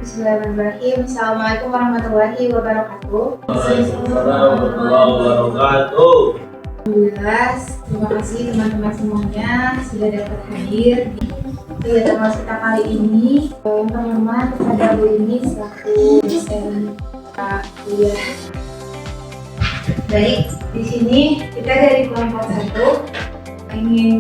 Bismillahirrahmanirrahim. Assalamualaikum warahmatullahi wabarakatuh. Warahmatullahi wabarakatuh. Alhamdulillah, terima kasih teman-teman semuanya sudah dapat hadir di kegiatan kelas kita kali ini. Yang terhormat kepada Bu ini selaku dosen kuliah. Baik, di sini kita dari kelompok 1 ingin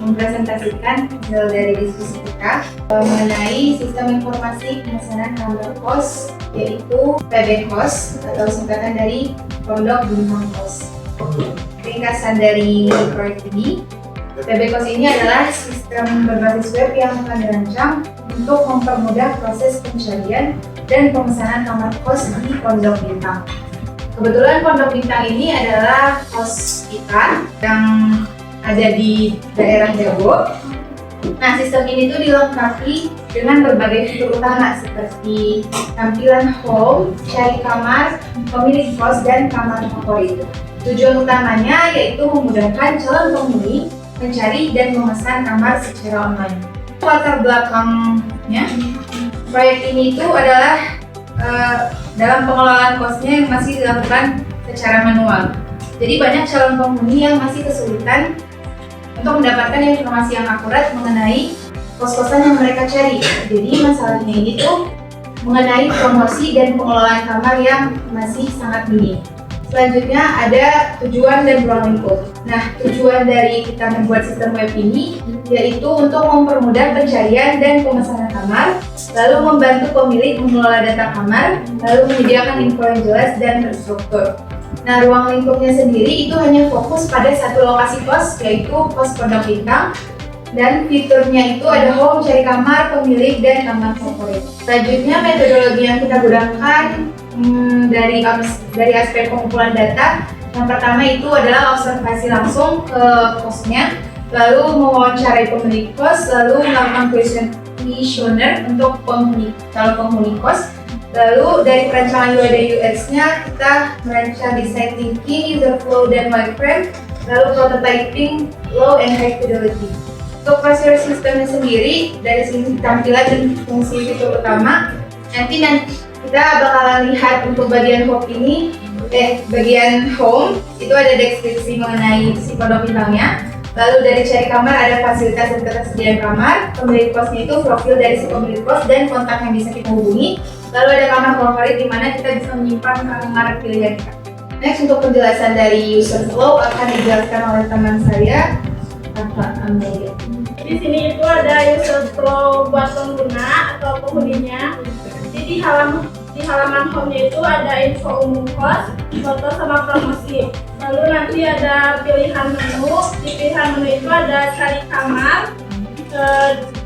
mempresentasikan hasil dari diskusi kita mengenai sistem informasi pemesanan kamar kos, yaitu PB Kos atau singkatan dari Pondok Bintang Kos. Ringkasan dari proyek ini, PB Kos ini adalah sistem berbasis web yang akan dirancang untuk mempermudah proses pencarian dan pemesanan kamar kos di Pondok Bintang. Kebetulan Pondok Bintang ini adalah kos kita yang ada di daerah Jawa. Nah, sistem ini tuh dilengkapi dengan berbagai fitur utama seperti tampilan home, cari kamar, pemilik kos, dan kamar favorit. Tujuan utamanya yaitu memudahkan calon penghuni mencari dan memesan kamar secara online. Latar belakangnya, proyek ini itu adalah dalam pengelolaan kosnya yang masih dilakukan secara manual. Jadi banyak calon penghuni yang masih kesulitan untuk mendapatkan informasi yang akurat mengenai kos-kosan yang mereka cari. Jadi masalahnya ini tuh mengenai promosi dan pengelolaan kamar yang masih sangat minim. Selanjutnya ada tujuan dan ruang lingkup. Nah, tujuan dari kita membuat sistem web ini yaitu untuk mempermudah pencarian dan pemesanan kamar, lalu membantu pemilik mengelola data kamar, lalu menyediakan info yang jelas dan terstruktur. Nah, ruang lingkupnya sendiri itu hanya fokus pada satu lokasi kos, yaitu kos Pondok Bintang, dan fiturnya itu ada home, cari kamar, pemilik, dan kamar favorit. Selanjutnya, metodologi yang kita gunakan dari aspek pengumpulan data. Yang pertama itu adalah observasi langsung ke kosnya, lalu mewawancarai pemilik kos, lalu melakukan kuesioner untuk calon penghuni kos. Lalu dari perancangan UI dan UX-nya kita merancang design thinking, user flow, dan wireframe, lalu prototyping, low and high fidelity. Untuk proses sistemnya sendiri, dari sisi tampilan dan fungsi fitur utama, nanti kita bakalan lihat untuk bagian home itu ada deskripsi mengenai si Pondok Bintangnya. Lalu dari cari kamar ada fasilitas dan ketersediaan kamar, pemilik kosnya itu profil dari si pemilik kos dan kontak yang bisa kita hubungi. Lalu ada kamar favorit di mana kita bisa menyimpan kamar pilihan kita. Next, untuk penjelasan dari user flow akan dijelaskan oleh teman saya, Kakak Amelia. Di sini itu ada user flow buat pengguna atau penghuninya. Jadi di halaman home-nya itu ada info umum kos, foto sama promosi. Lalu nanti ada pilihan menu. Di pilihan menu itu ada cari kamar.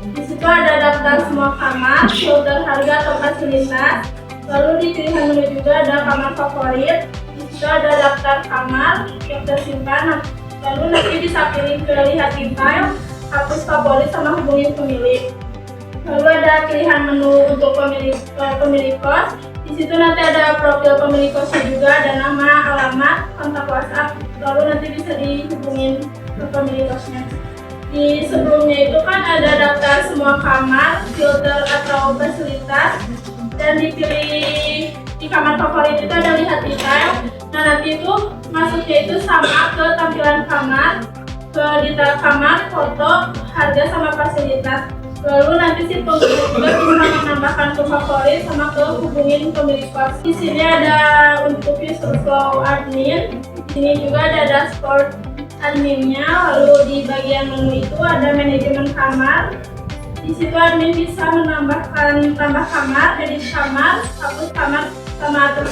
Di situ ada daftar semua kamar, filter harga atau fasilitas. Lalu di pilihan menu juga ada kamar favorit. Di situ ada daftar kamar yang tersimpan. Lalu nanti bisa pilih ke lihat detail, hapus favorit sama hubungin pemilik. Lalu ada pilihan menu untuk pemilik kos. Di situ nanti ada profil pemilik kosnya juga, ada nama, alamat, kontak WhatsApp. Lalu nanti bisa dihubungin ke pemilik kosnya. Di sebelumnya itu kan ada daftar semua kamar, filter atau fasilitas, dan dipilih di kamar favorit itu ada lihat detail. Nah, nanti itu masuknya itu sama ke tampilan kamar, ke detail kamar, foto, harga sama fasilitas. Lalu nanti si pengguna juga bisa menambahkan ke favorit sama ke hubungin pemilik kos. Di sini ada untuk user flow admin. Di sini juga ada dashboard adminnya. Lalu di bagian menu itu ada manajemen kamar. Di situ admin bisa menambahkan tambah kamar, edit kamar, hapus kamar, sama atur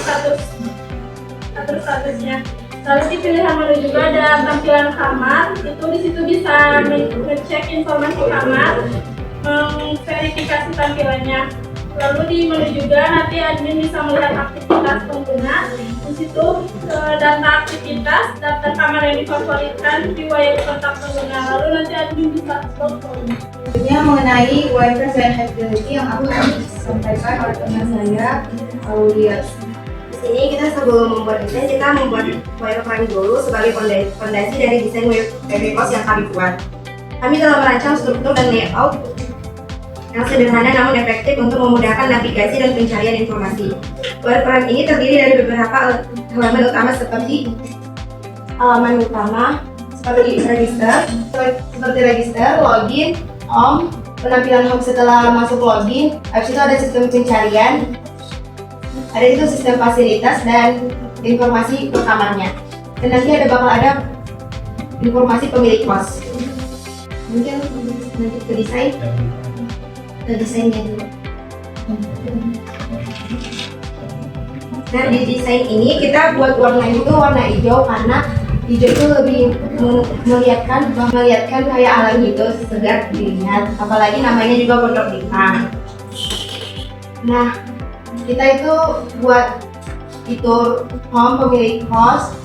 statusnya. Lalu di pilihan menu juga ada tampilan kamar. Itu di situ bisa ngecek informasi kamar, verifikasi tampilannya. Lalu di menu juga nanti admin bisa melihat aktivitas pengguna. Di situ data aktivitas, daftar kamar yang difavoritkan, riwayat kontak pengguna. Lalu nanti admin bisa login. Selanjutnya mengenai wireframe dan high fidelity yang aku tadi sampaikan oleh teman saya, Aulia. Di sini kita sebelum membuat desain, kita membuat wireframe dulu sebagai fondasi dari desain web PB Kos yang kami buat. Kami telah merancang struktur dan layout yang sederhana namun efektif untuk memudahkan navigasi dan pencarian informasi. Wireframe ini terdiri dari beberapa halaman utama seperti halaman utama seperti register, login, home, penampilan home setelah masuk login. Habis itu ada sistem pencarian, ada itu sistem fasilitas dan informasi rekamannya. Dan nanti bakal ada informasi pemilik kos. Mungkin nanti ke desainnya dulu. Nah, di desain ini kita buat warna itu warna hijau karena hijau itu lebih melihatkan kayak alam gitu, segar dilihat. Apalagi namanya juga Pondok Bintang. Nah, kita itu buat fitur home, pemilik kos,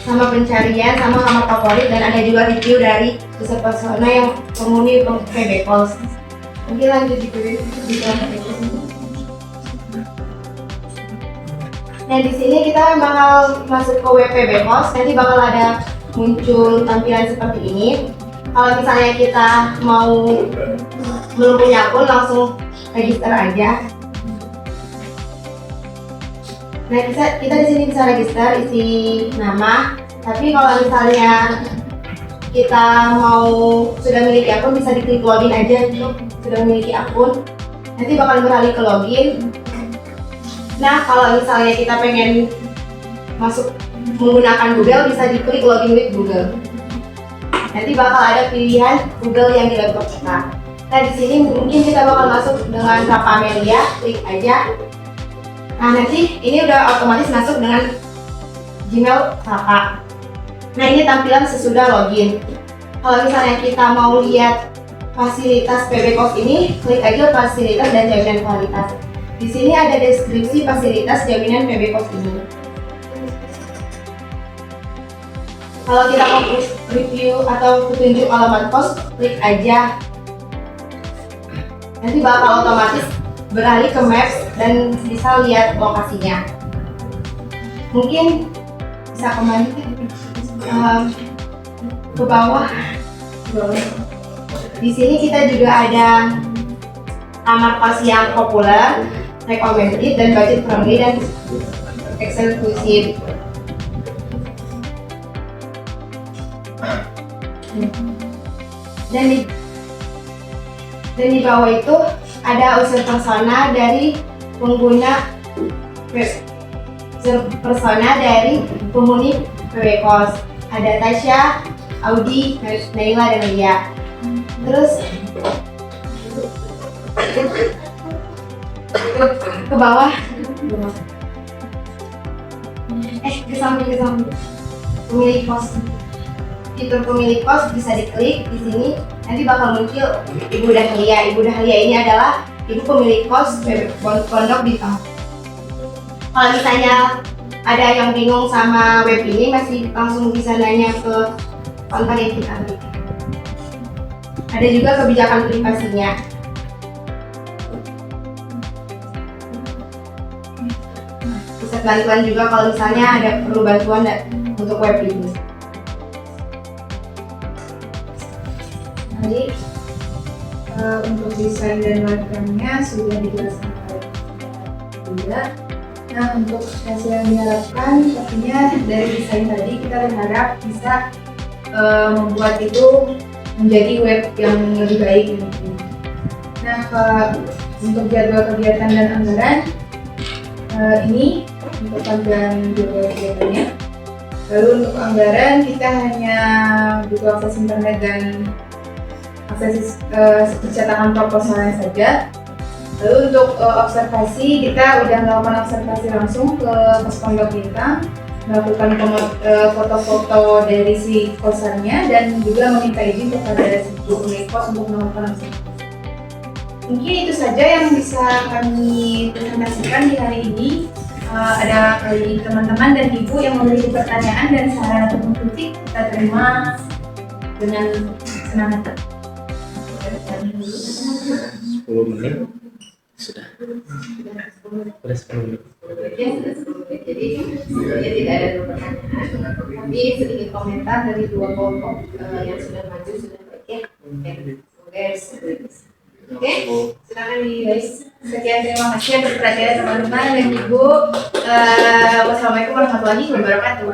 sama pencarian, sama kamar favorit, dan ada juga review dari pusat pesona yang penghuni PB Kos. Mungkin lanjut di Nah, di sini kita bakal masuk ke web PB Kos. Nanti bakal ada muncul tampilan seperti ini. Kalau misalnya kita belum punya akun, langsung register aja. Nah, kita di sini bisa register, isi nama. Tapi kalau misalnya kita sudah memiliki akun, bisa diklik login aja untuk sudah memiliki akun. Nanti bakal beralih ke login. Nah, kalau misalnya kita pengen masuk menggunakan Google, bisa diklik login with Google. Nanti bakal ada pilihan Google yang di laptop kita. Nah, di sini mungkin kita bakal masuk dengan Rafa Amelia, klik aja. Nah, nanti ini udah otomatis masuk dengan Gmail Rafa. Nah, ini tampilan sesudah login. Kalau misalnya kita mau lihat fasilitas PB Kos ini, klik aja fasilitas dan jaminan kualitas. Di sini ada deskripsi fasilitas jaminan PB Kos ini. Kalau kita mau review atau petunjuk alamat kos, klik aja. Nanti bakal otomatis beralih ke Maps dan bisa lihat lokasinya. Mungkin bisa kembali ke bawah. Di sini kita juga ada kamar kos yang populer, recommended, dan budget friendly dan eksklusif. Dan di bawah itu ada user persona dari pengguna, penghuni PB Kos. Ada Tasya, Audi, Naila, dan Lia. Terus ke bawah, ke samping pemilik kos. Fitur pemilik kos bisa diklik di sini. Nanti bakal muncul Ibu Dahlia. Ibu Dahlia ini adalah ibu pemilik kos Pondok Bintang. Kalau misalnya ada yang bingung sama web ini, masih langsung bisa nanya ke kontak yang kita berikan. Ada juga kebijakan privasinya. Bisa bantuan juga kalau misalnya ada perlu bantuan untuk web ini. Jadi untuk desain dan wireframe-nya sudah dijelaskan juga. Nah, untuk hasil yang diharapkan, pastinya dari desain tadi kita berharap bisa membuat itu menjadi web yang lebih baik. Nah, untuk jadwal kegiatan dan anggaran, ini untuk tampilan jadwal kegiatannya. Lalu untuk anggaran kita hanya butuh akses internet dan akses pencetakan proposalnya saja. Lalu untuk observasi, kita udah melakukan observasi langsung ke Kos Pondok Bintang, melakukan foto-foto dari si kosannya dan juga meminta izin kepada si pemilik kos untuk melakukan observasi. Mungkin itu saja yang bisa kami presentasikan di hari ini. Ada kali teman-teman dan ibu yang memiliki pertanyaan dan saran atau kritik, kita terima dengan senang hati. 10 menit sudah 10 menit. Jadi tidak ada pertanyaan, tapi sedikit komentar dari dua kelompok yang sudah maju sudah baik ya. Oke, semoga Oke, silakan guys. Sekian, terima kasih atas perhatian teman-teman dan ibu. Wassalamualaikum warahmatullahi wabarakatuh.